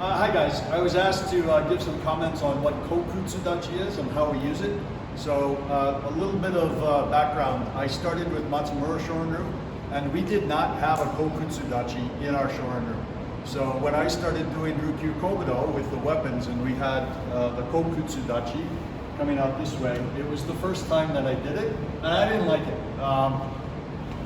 Hi guys, I was asked to give some comments on what Kokutsudachi is and how we use it. So a little bit of background. I started with Matsumura Shorin-ryu and we did not have a Kokutsudachi in our Shorin-ryu. So when I started doing Ryukyu Kobudo with the weapons and we had the Kokutsudachi coming out this way, it was the first time that I did it and I didn't like it.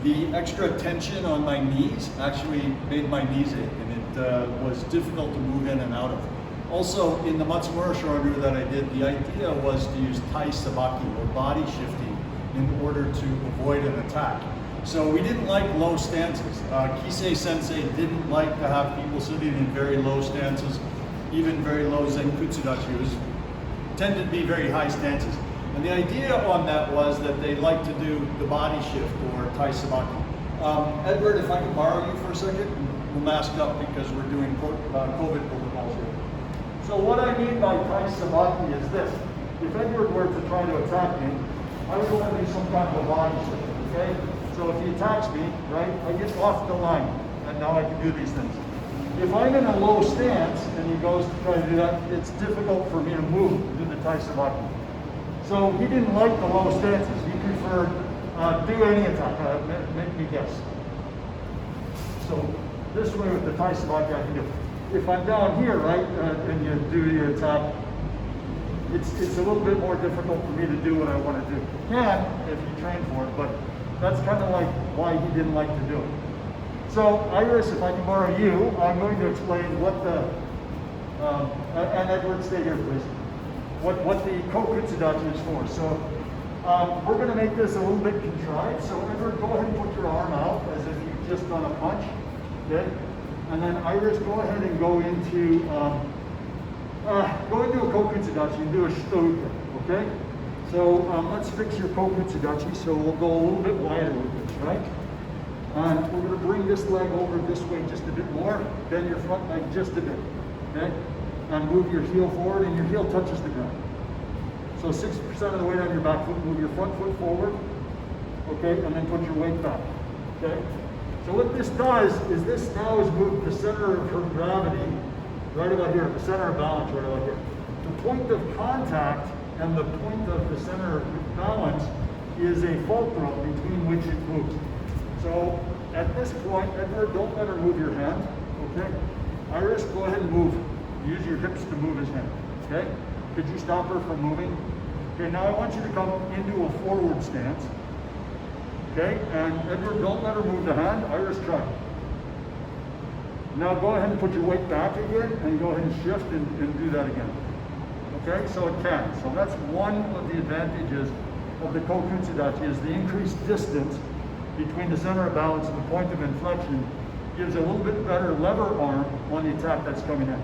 The extra tension on my knees actually made my knees ache, and it was difficult to move in and out of. Also, in the Matsumura Shorin-ryu that I did, the idea was to use tai sabaki, or body shifting, in order to avoid an attack. So we didn't like low stances. Kisei Sensei didn't like to have people sitting in very low stances, even very low Zenkutsudachi. It tended to be very high stances. And the idea on that was that they like to do the body shift, or tai sabaki. Edward, if I can borrow you for a second, we'll mask up because we're doing COVID protocols here. So what I mean by tai sabaki is this. If Edward were to try to attack me, I would want to do some kind of a body shift, okay? So if he attacks me, right, I get off the line, and now I can do these things. If I'm in a low stance, and he goes to try to do that, it's difficult for me to move to do the tai sabaki. So he didn't like the low stances. He preferred do any attack. Make me guess. So this way with the tai sabaki I can do. If I'm down here, right, and you do your attack, it's a little bit more difficult for me to do what I want to do. Can if you train for it, but that's kind of like why he didn't like to do it. So Iris, if I can borrow you, I'm going to explain what the and Edward, stay here, please. What the Kokutsudachi is for. So we're going to make this a little bit contrived. So Edward, go ahead and put your arm out as if you've just done a punch. Okay? And then Iris, go ahead and go into a Kokutsudachi and do a shitouke. Okay? So let's fix your Kokutsudachi. So we'll go a little bit wider with this, right? And we're going to bring this leg over this way just a bit more. Bend your front leg just a bit. Okay? And move your heel forward, and your heel touches the ground. So 60% of the weight on your back foot, move your front foot forward, okay, and then put your weight back, okay? So what this does is this now has moved the center of her gravity right about here, the center of balance right about here. The point of contact and the point of the center of balance is a fulcrum between which it moves. So at this point, Edward, don't let her move your hand, okay? Iris, go ahead and move. Use your hips to move his hand, okay? Could you stop her from moving? Okay, now I want you to come into a forward stance, okay? And Edward, don't let her move the hand. Iris, try. Now go ahead and put your weight back again, and go ahead and shift and do that again, okay? So it can. So that's one of the advantages of the Kokutsudachi, is the increased distance between the center of balance and the point of inflection gives a little bit better lever arm on the attack that's coming in.